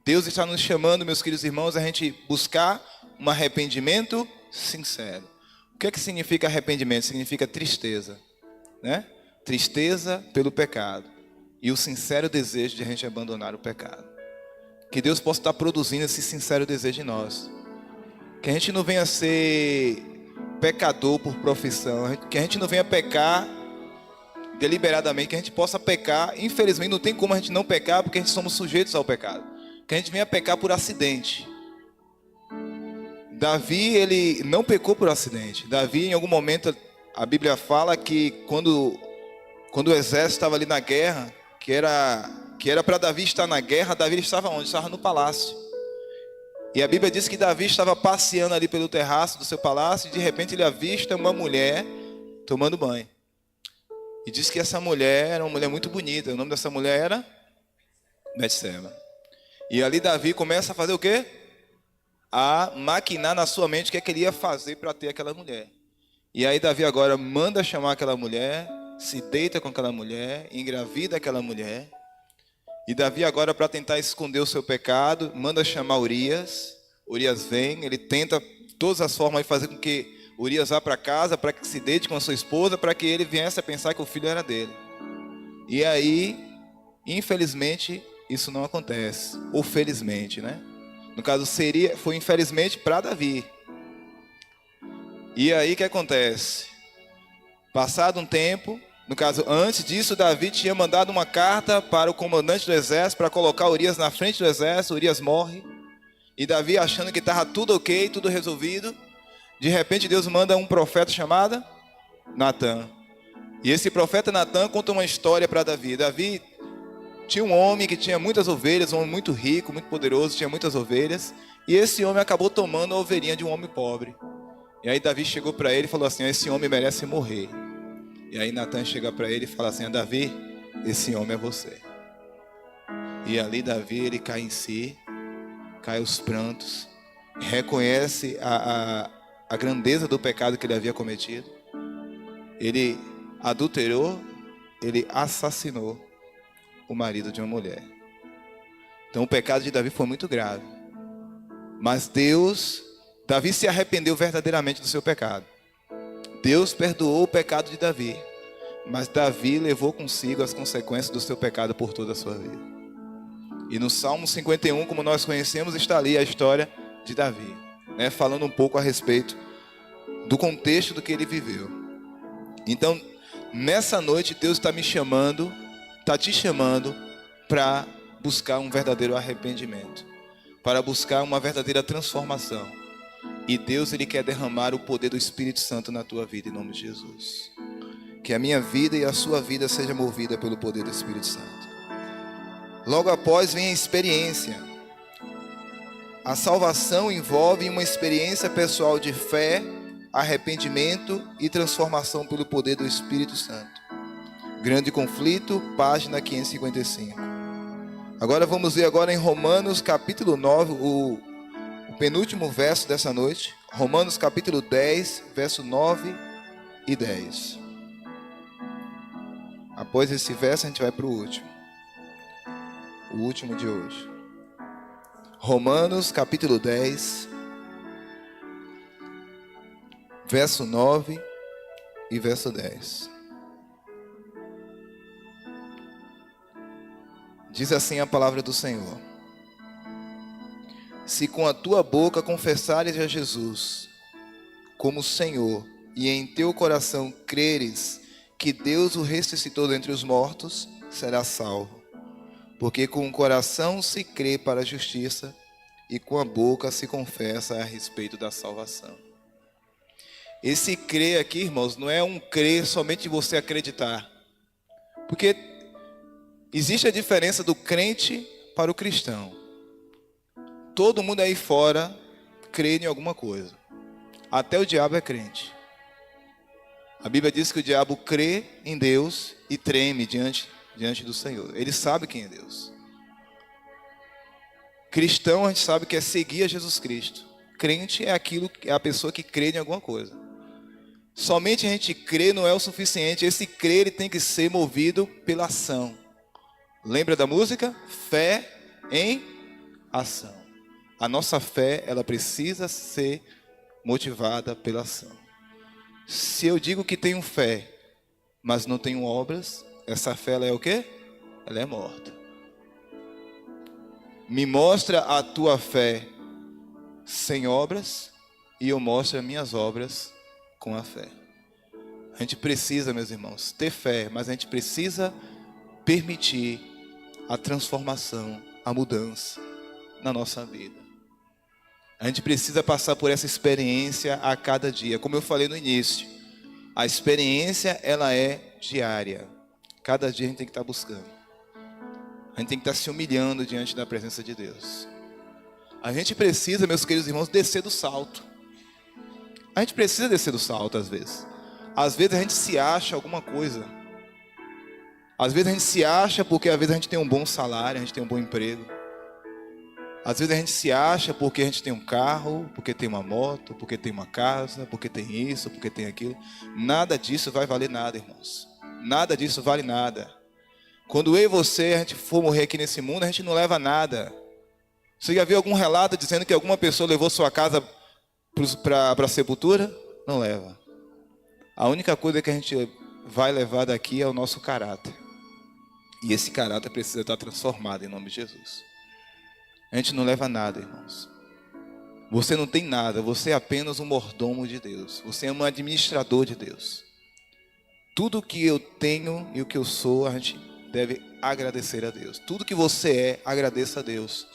Deus está nos chamando, meus queridos irmãos, a gente buscar um arrependimento sincero. O que é que significa arrependimento? Significa tristeza, Tristeza pelo pecado e o sincero desejo de a gente abandonar o pecado. Que Deus possa estar produzindo esse sincero desejo em nós. Que a gente não venha ser pecador por profissão, que a gente não venha pecar deliberadamente, que a gente possa pecar. Infelizmente não tem como a gente não pecar, porque a gente somos sujeitos ao pecado. Que a gente venha pecar por acidente. Davi, ele não pecou por acidente. Davi, em algum momento, a Bíblia fala que quando o exército estava ali na guerra, que era para Davi estar na guerra, Davi estava onde? Estava no palácio. E a Bíblia diz que Davi estava passeando ali pelo terraço do seu palácio e de repente ele avista uma mulher tomando banho. E diz que essa mulher era uma mulher muito bonita. O nome dessa mulher era Betseba. E ali Davi começa a fazer o quê? A maquinar na sua mente o que é que ele ia fazer para ter aquela mulher. E aí Davi agora manda chamar aquela mulher, se deita com aquela mulher, engravida aquela mulher. E Davi agora, para tentar esconder o seu pecado, manda chamar Urias. Urias vem, ele tenta todas as formas de fazer com que Urias vá para casa, para que se deite com a sua esposa, para que ele viesse a pensar que o filho era dele. E aí, infelizmente, isso não acontece. Ou felizmente, No caso, foi infelizmente para Davi. E aí o que acontece? Passado um tempo, no caso, antes disso, Davi tinha mandado uma carta para o comandante do exército para colocar Urias na frente do exército. Urias morre. E Davi, achando que estava tudo ok, tudo resolvido, de repente Deus manda um profeta chamado Natã. E esse profeta Natã conta uma história para Davi. Davi tinha um homem que tinha muitas ovelhas, um homem muito rico, muito poderoso, tinha muitas ovelhas. E esse homem acabou tomando a ovelhinha de um homem pobre. E aí Davi chegou para ele e falou assim: esse homem merece morrer. E aí Natã chega para ele e fala assim: Davi, esse homem é você. E ali Davi, ele cai em si, cai aos prantos, reconhece a grandeza do pecado que ele havia cometido. Ele adulterou, ele assassinou o marido de uma mulher. Então o pecado de Davi foi muito grave. Mas Davi se arrependeu verdadeiramente do seu pecado. Deus perdoou o pecado de Davi, mas Davi levou consigo as consequências do seu pecado por toda a sua vida. E no Salmo 51, como nós conhecemos, está ali a história de Davi, né, falando um pouco a respeito do contexto do que ele viveu. Então, nessa noite, Deus está te chamando para buscar um verdadeiro arrependimento, para buscar uma verdadeira transformação. E Deus, ele quer derramar o poder do Espírito Santo na tua vida, em nome de Jesus. Que a minha vida e a sua vida seja movida pelo poder do Espírito Santo. Logo após vem a experiência. A salvação envolve uma experiência pessoal de fé, arrependimento e transformação pelo poder do Espírito Santo. Grande conflito, página 555. Agora vamos ver agora em Romanos capítulo 9, o penúltimo verso dessa noite. Romanos capítulo 10, verso 9 e 10. Após esse verso a gente vai para o último de hoje. Romanos capítulo 10, verso 9 e verso 10. Diz assim a palavra do Senhor: se com a tua boca confessares a Jesus como Senhor, e em teu coração creres que Deus o ressuscitou dentre os mortos, serás salvo. Porque com o coração se crê para a justiça, e com a boca se confessa a respeito da salvação. Esse crer aqui, irmãos, não é um crer somente de você acreditar. Porque existe a diferença do crente para o cristão. Todo mundo aí fora crê em alguma coisa. Até o diabo é crente. A Bíblia diz que o diabo crê em Deus e treme diante do Senhor. Ele sabe quem é Deus. Cristão, a gente sabe que é seguir a Jesus Cristo. Crente é a pessoa que crê em alguma coisa. Somente a gente crer não é o suficiente. Esse crer, ele tem que ser movido pela ação. Lembra da música? Fé em ação. A nossa fé, ela precisa ser motivada pela ação. Se eu digo que tenho fé, mas não tenho obras, essa fé, ela é o quê? Ela é morta. Me mostra a tua fé sem obras, e eu mostro as minhas obras com a fé. A gente precisa, meus irmãos, ter fé, mas a gente precisa permitir a transformação, a mudança na nossa vida. A gente precisa passar por essa experiência a cada dia. Como eu falei no início, a experiência, ela é diária. Cada dia a gente tem que estar buscando. A gente tem que estar se humilhando diante da presença de Deus. A gente precisa, meus queridos irmãos, descer do salto. A gente precisa descer do salto às vezes. Às vezes a gente se acha alguma coisa. Às vezes a gente se acha porque às vezes a gente tem um bom salário, a gente tem um bom emprego. Às vezes a gente se acha porque a gente tem um carro, porque tem uma moto, porque tem uma casa, porque tem isso, porque tem aquilo. Nada disso vai valer nada, irmãos. Nada disso vale nada. Quando eu e você, a gente for morrer aqui nesse mundo, a gente não leva nada. Você já viu algum relato dizendo que alguma pessoa levou sua casa para a sepultura? Não leva. A única coisa que a gente vai levar daqui é o nosso caráter. E esse caráter precisa estar transformado em nome de Jesus. A gente não leva nada, irmãos. Você não tem nada, você é apenas um mordomo de Deus. Você é um administrador de Deus. Tudo que eu tenho e o que eu sou, a gente deve agradecer a Deus. Tudo que você é, agradeça a Deus.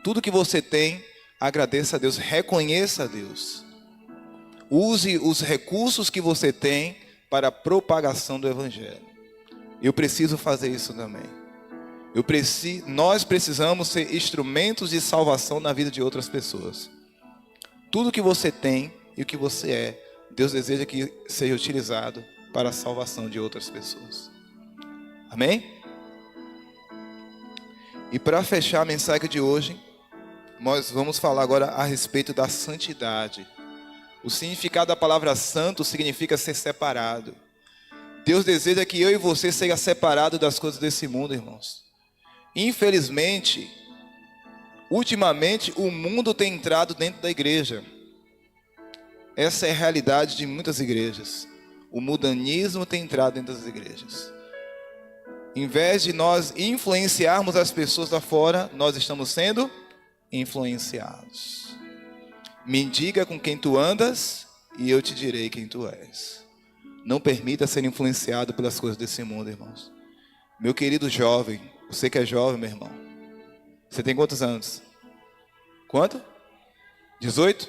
Tudo que você tem, agradeça a Deus. Reconheça a Deus. Use os recursos que você tem para a propagação do Evangelho. Eu preciso fazer isso também. Nós precisamos ser instrumentos de salvação na vida de outras pessoas. Tudo que você tem e o que você é, Deus deseja que seja utilizado para a salvação de outras pessoas. Amém? E para fechar a mensagem de hoje, nós vamos falar agora a respeito da santidade. O significado da palavra santo significa ser separado. Deus deseja que eu e você seja separado das coisas desse mundo, irmãos. Infelizmente, ultimamente o mundo tem entrado dentro da igreja. Essa é a realidade de muitas igrejas. O mundanismo tem entrado dentro das igrejas. Em vez de nós influenciarmos as pessoas lá fora, nós estamos sendo influenciados. Me diga com quem tu andas e eu te direi quem tu és. Não permita ser influenciado pelas coisas desse mundo, irmãos. Meu querido jovem, você que é jovem, meu irmão. Você tem quantos anos? Quanto? 18?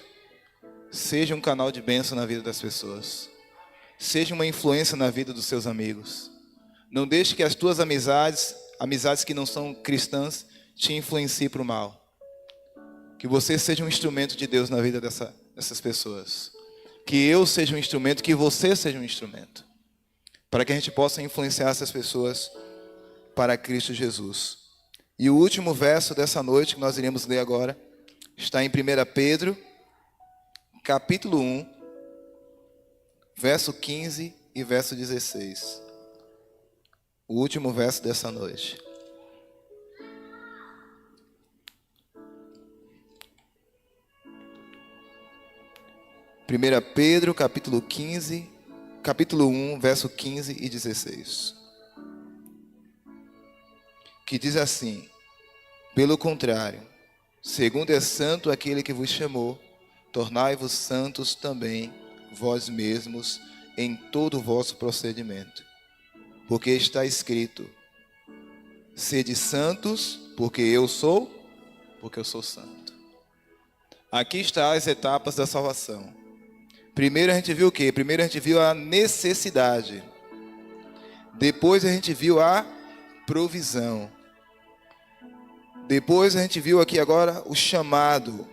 Seja um canal de bênção na vida das pessoas. Seja uma influência na vida dos seus amigos. Não deixe que as tuas amizades que não são cristãs, te influenciem para o mal. Que você seja um instrumento de Deus na vida dessas pessoas. Que eu seja um instrumento, que você seja um instrumento. Para que a gente possa influenciar essas pessoas para Cristo Jesus. E o último verso dessa noite, que nós iremos ler agora, está em 1 Pedro, capítulo 1, verso 15 e verso 16. O último verso dessa noite. Primeira Pedro, capítulo 1, verso 15 e 16. Que diz assim: pelo contrário, segundo é santo aquele que vos chamou, tornai-vos santos também vós mesmos em todo o vosso procedimento. Porque está escrito: sede santos, porque eu sou santo. Aqui estão as etapas da salvação. Primeiro a gente viu o quê? Primeiro a gente viu a necessidade. Depois a gente viu a provisão. Depois a gente viu aqui agora o chamado,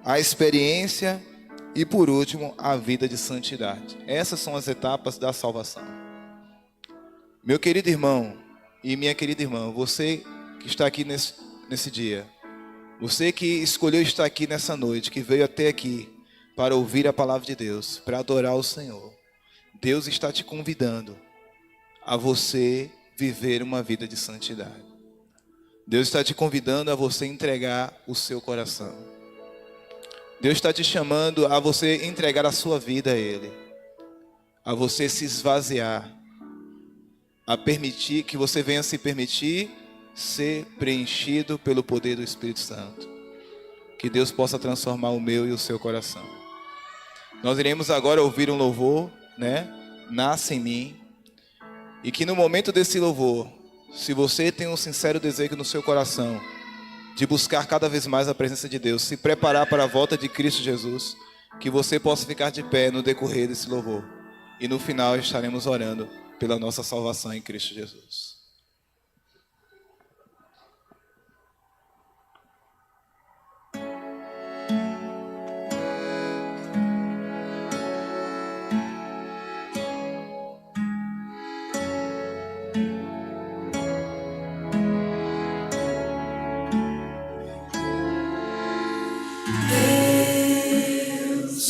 a experiência e por último a vida de santidade. Essas são as etapas da salvação. Meu querido irmão e minha querida irmã, você que está aqui nesse dia, você que escolheu estar aqui nessa noite, que veio até aqui para ouvir a palavra de Deus, para adorar o Senhor, Deus está te convidando a você viver uma vida de santidade. Deus está te convidando a você entregar o seu coração. Deus está te chamando a você entregar a sua vida a Ele, a você se esvaziar, a permitir que você venha se permitir ser preenchido pelo poder do Espírito Santo. Que Deus possa transformar o meu e o seu coração. Nós iremos agora ouvir um louvor, né? Nasce em mim. E que no momento desse louvor, se você tem um sincero desejo no seu coração de buscar cada vez mais a presença de Deus, se preparar para a volta de Cristo Jesus, que você possa ficar de pé no decorrer desse louvor. E no final estaremos orando pela nossa salvação em Cristo Jesus.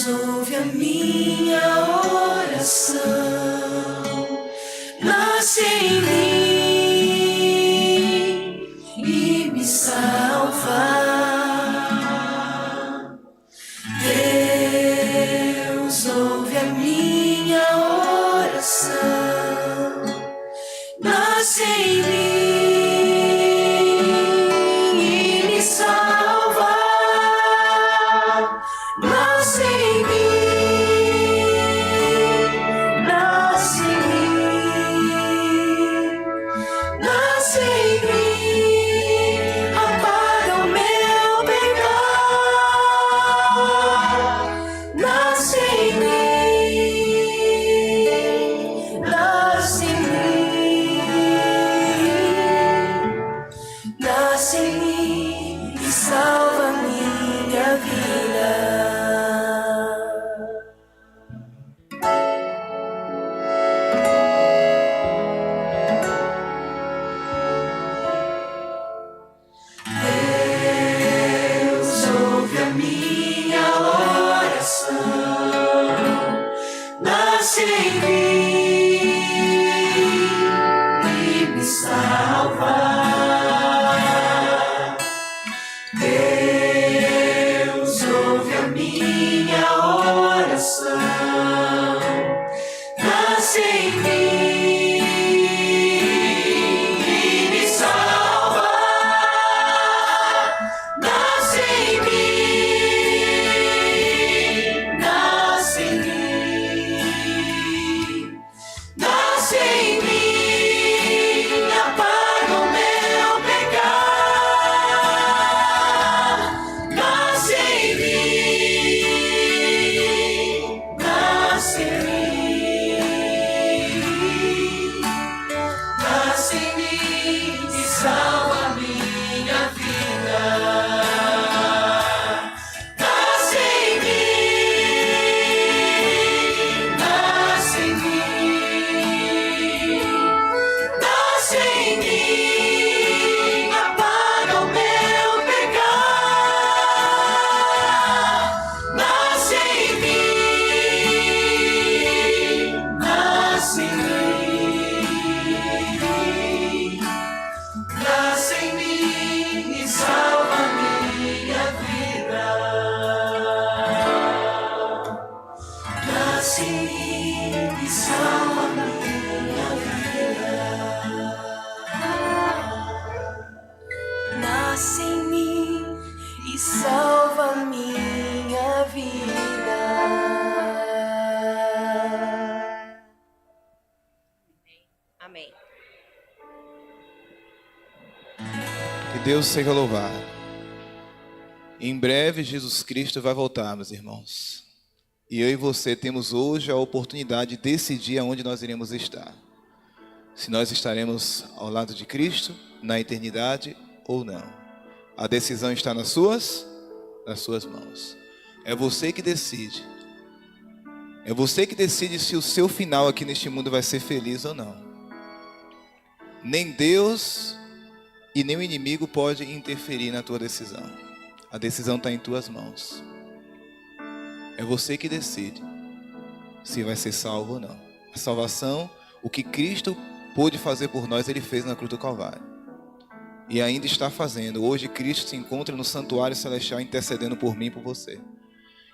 Ouve a minha oração, nasce em mim e me salva. Deus, ouve a minha oração, nasce em mim e me salva. Nasce em mim, nasce Amém. Que Deus seja louvado. Em breve, Jesus Cristo vai voltar, meus irmãos. E eu e você temos hoje a oportunidade de decidir aonde nós iremos estar. Se nós estaremos ao lado de Cristo, na eternidade ou não. A decisão está nas suas mãos. É você que decide. É você que decide se o seu final aqui neste mundo vai ser feliz ou não. Nem Deus e nem o inimigo pode interferir na tua decisão. A decisão está em tuas mãos. É você que decide se vai ser salvo ou não. A salvação, o que Cristo pôde fazer por nós, Ele fez na cruz do Calvário. E ainda está fazendo. Hoje Cristo se encontra no santuário celestial intercedendo por mim e por você.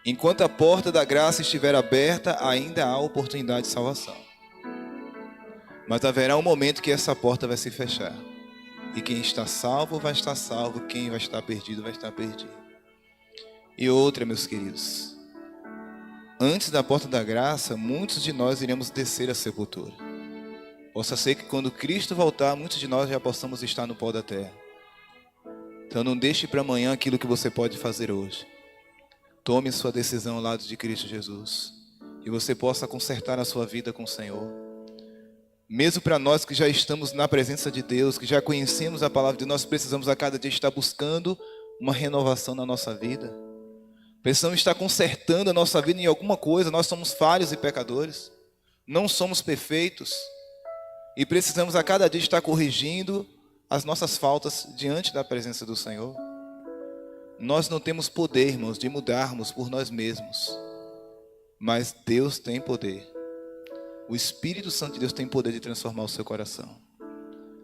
Enquanto a porta da graça estiver aberta, ainda há oportunidade de salvação. Mas haverá um momento que essa porta vai se fechar. E quem está salvo vai estar salvo, quem vai estar perdido vai estar perdido. E outra, meus queridos. Antes da porta da graça, muitos de nós iremos descer à sepultura. Possa ser que quando Cristo voltar, muitos de nós já possamos estar no pó da terra. Então não deixe para amanhã aquilo que você pode fazer hoje. Tome sua decisão ao lado de Cristo Jesus. E você possa consertar a sua vida com o Senhor. Mesmo para nós que já estamos na presença de Deus, que já conhecemos a palavra de Deus, nós precisamos a cada dia estar buscando uma renovação na nossa vida. Precisamos estar consertando a nossa vida em alguma coisa. Nós somos falhos e pecadores. Não somos perfeitos. E precisamos a cada dia estar corrigindo as nossas faltas diante da presença do Senhor. Nós não temos poder, irmãos, de mudarmos por nós mesmos. Mas Deus tem poder. O Espírito Santo de Deus tem poder de transformar o seu coração.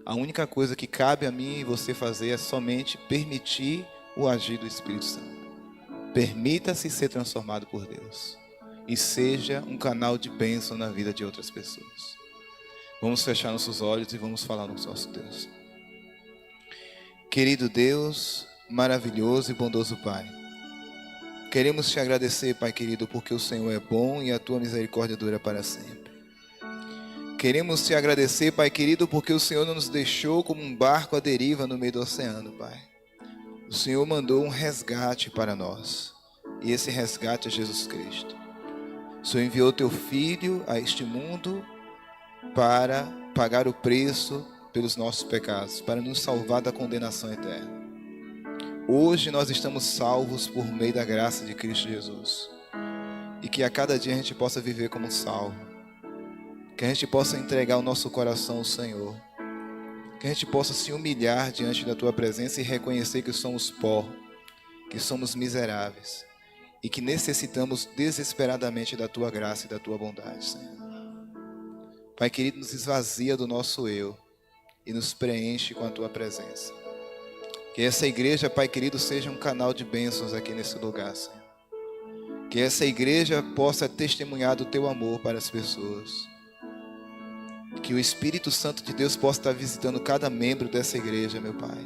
A única coisa que cabe a mim e você fazer é somente permitir o agir do Espírito Santo. Permita-se ser transformado por Deus. E seja um canal de bênção na vida de outras pessoas. Vamos fechar nossos olhos e vamos falar no nosso Deus. Querido Deus, maravilhoso e bondoso Pai. Queremos te agradecer, Pai querido, porque o Senhor é bom e a tua misericórdia dura para sempre. Queremos te agradecer, Pai querido, porque o Senhor não nos deixou como um barco à deriva no meio do oceano, Pai. O Senhor mandou um resgate para nós. E esse resgate é Jesus Cristo. O Senhor enviou teu Filho a este mundo para pagar o preço pelos nossos pecados, para nos salvar da condenação eterna. Hoje nós estamos salvos por meio da graça de Cristo Jesus. E que a cada dia a gente possa viver como salvo. Que a gente possa entregar o nosso coração ao Senhor. Que a gente possa se humilhar diante da tua presença e reconhecer que somos pó, que somos miseráveis e que necessitamos desesperadamente da tua graça e da tua bondade, Senhor. Pai querido, nos esvazia do nosso eu e nos preenche com a tua presença. Que essa igreja, Pai querido, seja um canal de bênçãos aqui nesse lugar, Senhor. Que essa igreja possa testemunhar do teu amor para as pessoas. Que o Espírito Santo de Deus possa estar visitando cada membro dessa igreja, meu Pai.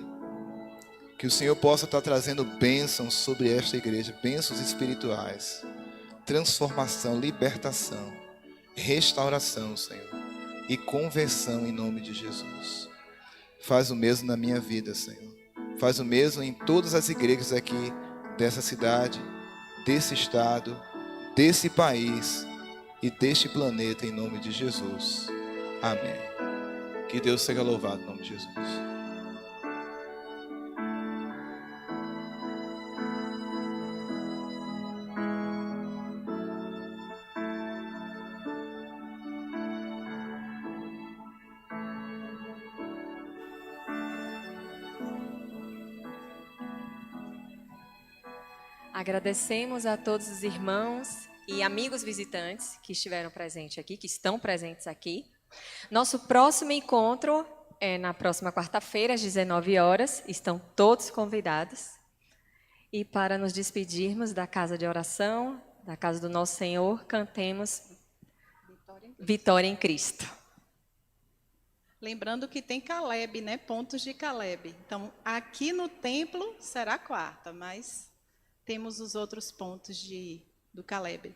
Que o Senhor possa estar trazendo bênçãos sobre esta igreja, bênçãos espirituais, transformação, libertação, restauração, Senhor, e conversão em nome de Jesus. Faz o mesmo na minha vida, Senhor. Faz o mesmo em todas as igrejas aqui dessa cidade, desse estado, desse país e deste planeta em nome de Jesus. Amém. Que Deus seja louvado em nome de Jesus. Agradecemos a todos os irmãos e amigos visitantes que estiveram presentes aqui, que estão presentes aqui. Nosso próximo encontro é na próxima quarta-feira, às 19 horas. Estão todos convidados. E para nos despedirmos da casa de oração, da casa do nosso Senhor, cantemos Vitória em Cristo. Lembrando que tem Caleb, né? Pontos de Caleb. Então, aqui no templo será quarta, mas temos os outros pontos do Caleb.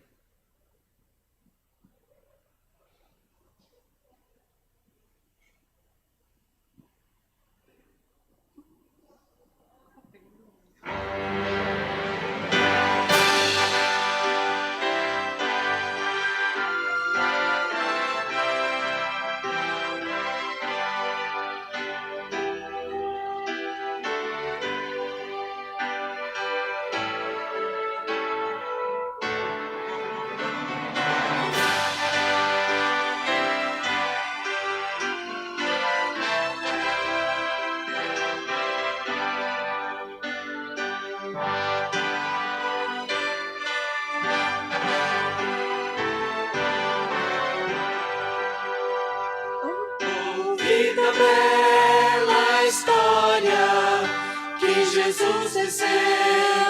linda, bela história que Jesus desceu